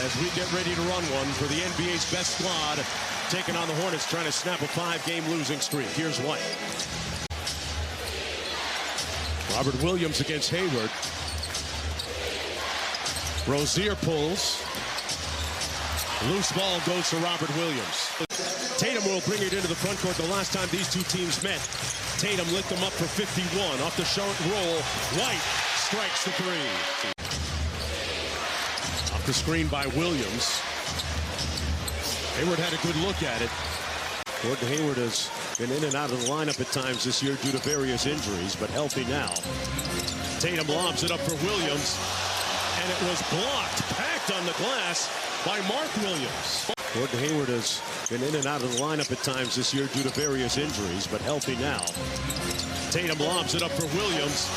as we get ready to run one for the NBA's best squad, taking on the Hornets, trying to snap a 5-game losing streak. Here's White. Robert Williams against Hayward. Rozier pulls. Loose ball goes to Robert Williams. Tatum will bring it into the front court. The last time these two teams met, Tatum lit them up for 51. Off the short roll, White strikes the three. Off the screen by Williams. Hayward had a good look at it. Gordon Hayward has been in and out of the lineup at times this year due to various injuries, but healthy now. Tatum lobs it up for Williams, and it was blocked, packed on the glass by Mark Williams. Gordon Hayward has been in and out of the lineup at times this year due to various injuries, but healthy now. Tatum lobs it up for Williams,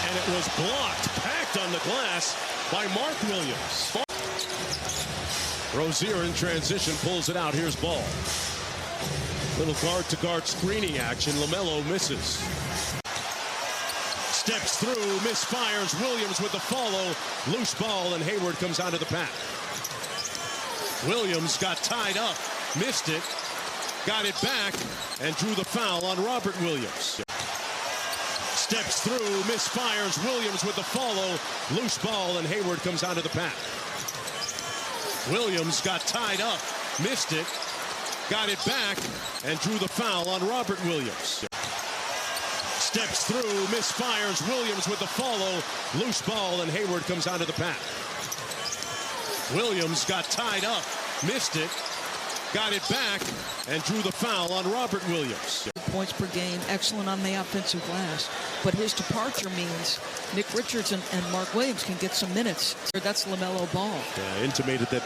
and it was blocked, packed on the glass by Mark Williams. Rozier in transition pulls it out. Here's Ball. Little guard-to-guard screening action. LaMelo misses. Steps through, misfires. Williams with the follow. Loose ball, and Hayward comes out of the pack. Williams got tied up, missed it, got it back, and drew the foul on Robert Williams. Steps through, misfires. Williams with the follow. Loose ball, and Hayward comes out of the pack. Williams got tied up, missed it, got it back, and drew the foul on Robert Williams. Steps through, misfires. Williams with the follow. Loose ball, and Hayward comes out of the pack. Williams got tied up, missed it, got it back, and drew the foul on Robert Williams. Points per game, excellent on the offensive glass. But his departure means Nick Richardson and Mark Williams can get some minutes. That's LaMelo Ball. Intimated that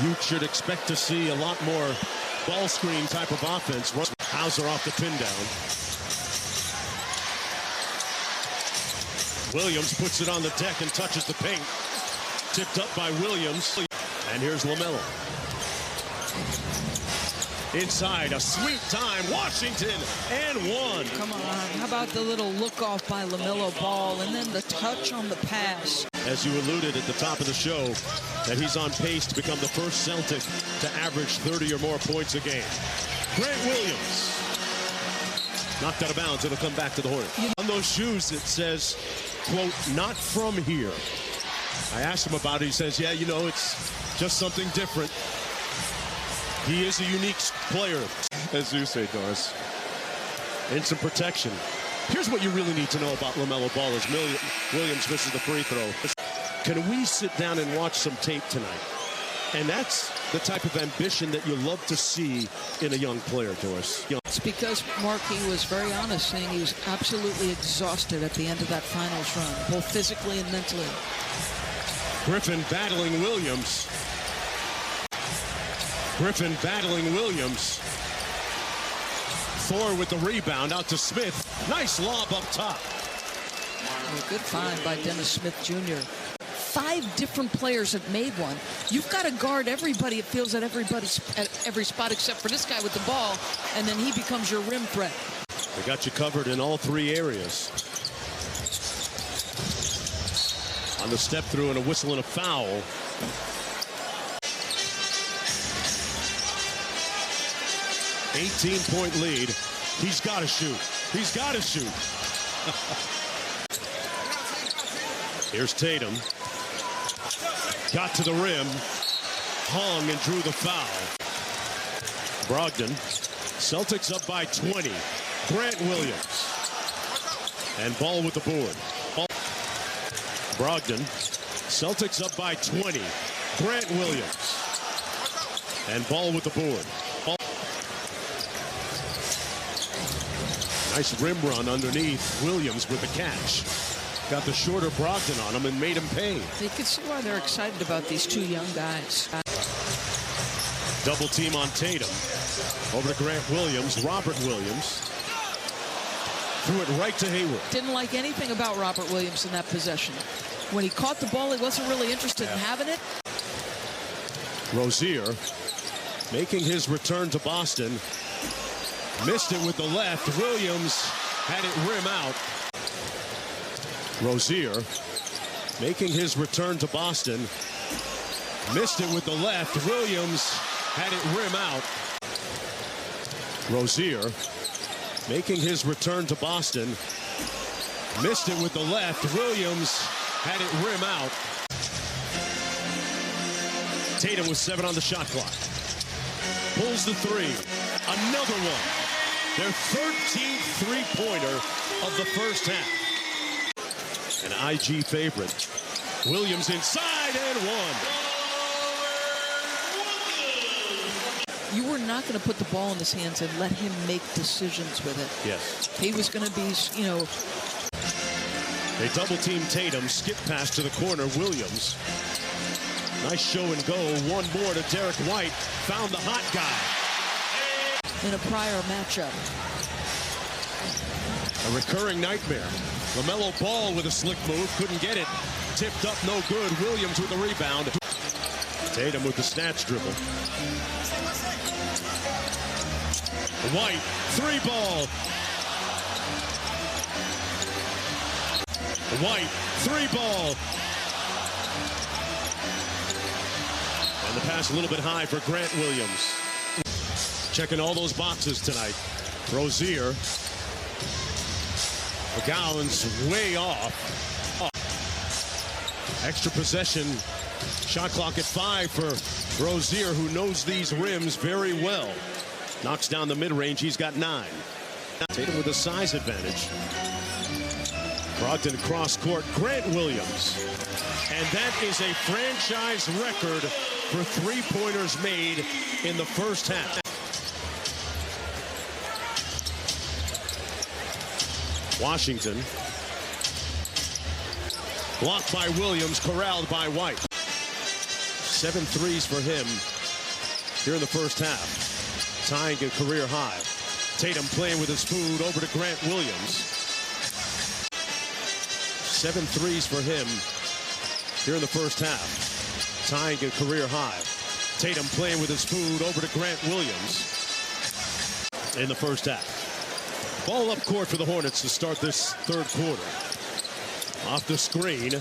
you should expect to see a lot more ball screen type of offense. Hauser off the pin down. Williams puts it on the deck and touches the paint. Tipped up by Williams. And here's LaMelo. Inside, a sweet time. Washington, and one. Come on, how about the little look-off by LaMelo Ball, and then the touch on the pass. As you alluded at the top of the show, that he's on pace to become the first Celtic to average 30 or more points a game. Grant Williams. Knocked out of bounds. It'll come back to the Hornets. On those shoes, it says, quote, "not from here." I asked him about it. He says, yeah, you know, it's just something different. He is a unique player. As you say, Doris. And some protection. Here's what you really need to know about LaMelo Ball as Williams misses the free throw. Can we sit down and watch some tape tonight? And that's the type of ambition that you love to see in a young player, Doris. It's because Markey was very honest, saying he was absolutely exhausted at the end of that finals run, both physically and mentally. Griffin battling Williams. Griffin battling Williams. Thor with the rebound out to Smith. Nice lob up top. Oh, good find by Dennis Smith Jr. 5 different players have made one. You've got to guard everybody, it feels, at every spot except for this guy with the ball, and then he becomes your rim threat. They got you covered in all 3 areas. On the step through and a whistle and a foul. $18-point lead. He's got to shoot. He's got to shoot. Here's Tatum. Got to the rim. Hung and drew the foul. Brogdon. Celtics up by 20. Grant Williams. And Ball with the board. Brogdon. Celtics up by 20. Grant Williams. And Ball with the board. Nice rim run underneath. Williams with the catch. Got the shorter Brogdon on him and made him pay. You can see why they're excited about these 2 young guys. Double team on Tatum. Over to Grant Williams. Robert Williams. Threw it right to Hayward. Didn't like anything about Robert Williams in that possession. When he caught the ball, he wasn't really interested in having it. Rozier making his return to Boston. Missed it with the left. Williams had it rim out. Rozier making his return to Boston. Missed it with the left. Williams had it rim out. Rozier making his return to Boston. Missed it with the left. Williams had it rim out. Tatum with 7 on the shot clock. Pulls the 3. Another one. Their 13th three-pointer of the first half. An IG favorite. Williams inside and one. You were not going to put the ball in his hands and let him make decisions with it. Yes. He was going to be, you know. They double-team Tatum, skip pass to the corner, Williams. Nice show and go. One more to Derek White. Found the hot guy. In a prior matchup. A recurring nightmare. LaMelo Ball with a slick move. Couldn't get it. Tipped up, no good. Williams with the rebound. Tatum with the snatch dribble. White, 3-ball. White, 3-ball. And the pass a little bit high for Grant Williams. Checking all those boxes tonight. Rozier. McGowan's way off. Extra possession. Shot clock at 5 for Rozier, who knows these rims very well. Knocks down the mid-range. He's got 9. Tatum with a size advantage. Brogdon cross court. Grant Williams. And that is a franchise record for three-pointers made in the first half. Washington. Blocked by Williams, corralled by White. 7 threes for him here in the first half. Tying a career high. Tatum playing with his food over to Grant Williams. 7 threes for him here in the first half. Tying a career high. Tatum playing with his food over to Grant Williams in the first half. Ball up court for the Hornets to start this third quarter. Off the screen.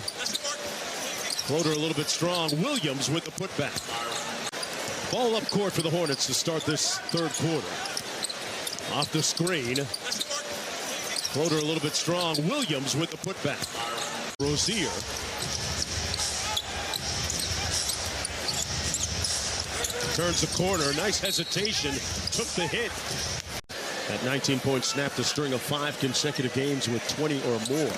Floater a little bit strong. Williams with the putback. Ball up court for the Hornets to start this third quarter. Off the screen. Floater a little bit strong. Williams with the putback. Rozier. Turns the corner. Nice hesitation. Took the hit. That 19-point snap to string of 5 consecutive games with 20 or more.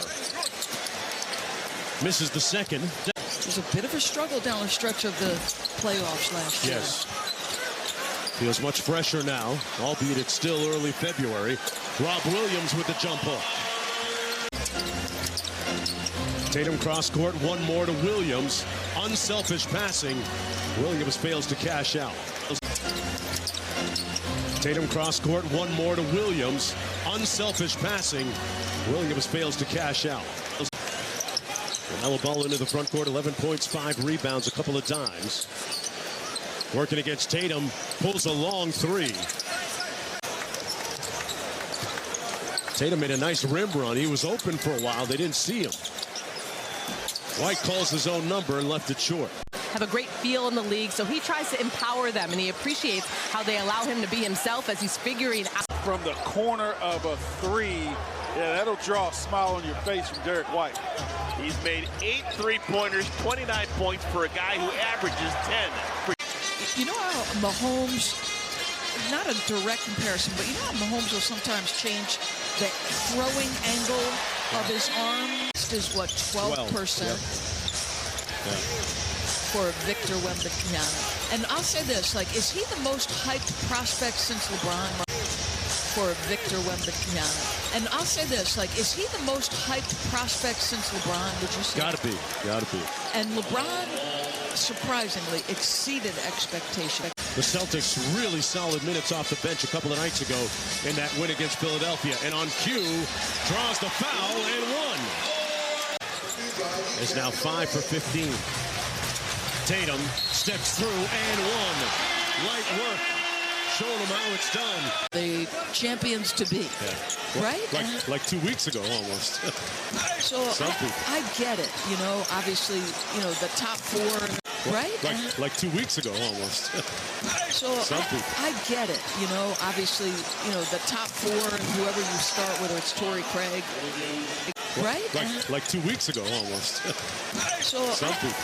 Misses the second. It was a bit of a struggle down the stretch of the playoffs last year. Yes. Feels much fresher now, albeit it's still early February. Rob Williams with the jump hook. Tatum cross court, one more to Williams. Unselfish passing. Williams fails to cash out. Tatum cross court, one more to Williams. Unselfish passing. Williams fails to cash out. Ball into the front court, 11 points, 5 rebounds, a couple of dimes. Working against Tatum, pulls a long 3. Tatum made a nice rim run. He was open for a while. They didn't see him. White calls his own number and left it short. Have a great feel in the league, so he tries to empower them, and he appreciates how they allow him to be himself as he's figuring out. From the corner of a 3, yeah, that'll draw a smile on your face from Derek White. He's made 8 three-pointers, 29 points for a guy who averages 10. You know how Mahomes, not a direct comparison, but you know how Mahomes will sometimes change the throwing angle of his arm? Is what, 12%? Yep. For Victor Wembanyama. And I'll say this, like, is he the most hyped prospect since LeBron? For Victor Wembanyama. And I'll say this, like, is he the most hyped prospect since LeBron, would you say? Gotta be. And LeBron, surprisingly, exceeded expectation. The Celtics really solid minutes off the bench a couple of nights ago in that win against Philadelphia. And on cue, draws the foul and one. Is now 5 for 15. Tatum steps through and one. Light work. Showing them how it's done. The champions to be, right? Like 2 weeks ago, almost. So I get it. You know, obviously, you know, the top 4. right? Like 2 weeks ago, almost. So I get it. You know, obviously, you know, the top four and whoever you start, whether it's Torrey Craig, right? Like 2 weeks ago, almost. So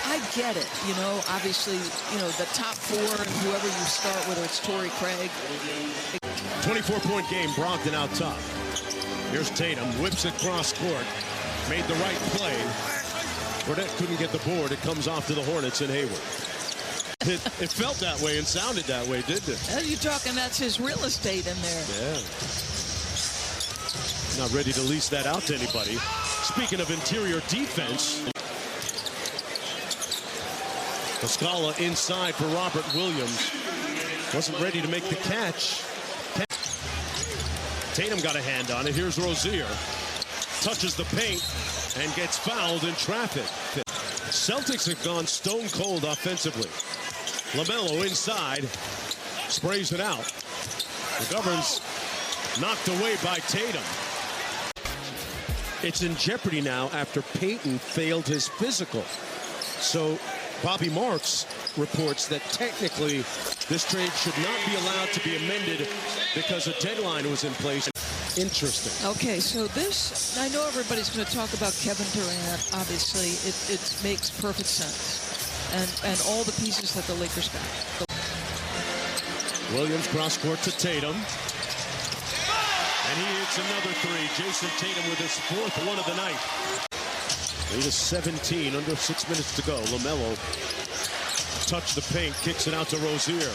I get it. You know, obviously, you know, the top four and whoever you start, whether it's Torrey Craig. 24-point game, Brogdon out top. Here's Tatum, whips it cross court, made the right play. Burnett couldn't get the board. It comes off to the Hornets and Hayward. It felt that way and sounded that way, didn't it? Are you talking? That's his real estate in there. Yeah. Not ready to lease that out to anybody. Speaking of interior defense, Pascala inside for Robert Williams. Wasn't ready to make the catch. Tatum got a hand on it. Here's Rozier. Touches the paint and gets fouled in traffic. Celtics have gone stone cold offensively. LaMelo inside. Sprays it out. McGovern's knocked away by Tatum. It's in jeopardy now after Payton failed his physical. So Bobby Marks reports that technically this trade should not be allowed to be amended because a deadline was in place. Interesting. Okay, so this, I know everybody's going to talk about Kevin Durant. Obviously, it makes perfect sense. And all the pieces that the Lakers got. Williams cross court to Tatum. And he hits another three. Jason Tatum with his fourth one of the night. Lead is 17, under 6 minutes to go. LaMelo touched the paint, kicks it out to Rozier.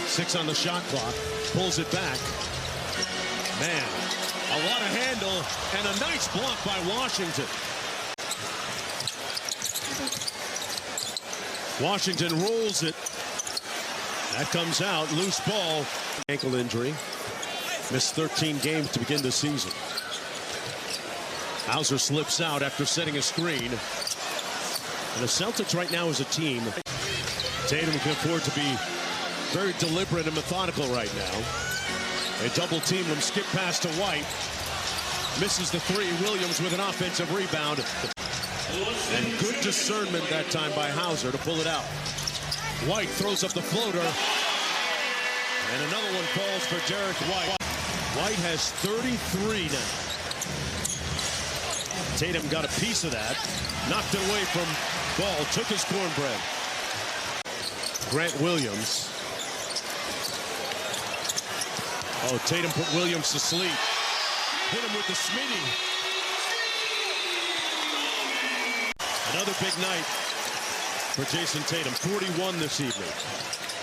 6 on the shot clock, pulls it back. Man, a lot of handle and a nice block by Washington. Washington rolls it. That comes out, loose ball. Ankle injury. Missed 13 games to begin the season. Hauser slips out after setting a screen. And the Celtics right now as a team, Tatum can afford to be very deliberate and methodical right now. They double team him, skip pass to White. Misses the three. Williams with an offensive rebound. And good discernment that time by Hauser to pull it out. White throws up the floater. And another one falls for Derek White. White has 33 now. Tatum got a piece of that. Knocked it away from Ball. Took his cornbread. Grant Williams. Oh, Tatum put Williams to sleep. Hit him with the Smitty. Another big night for Jason Tatum. 41 this evening.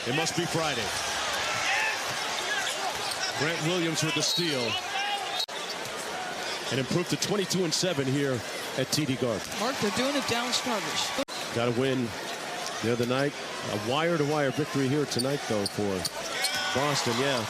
It must be Friday. Grant Williams with the steal. And improved to 22-7 here at TD Garden. Mark, they're doing it down starters. Got a win the other night. A wire-to-wire victory here tonight, though, for Boston, yeah.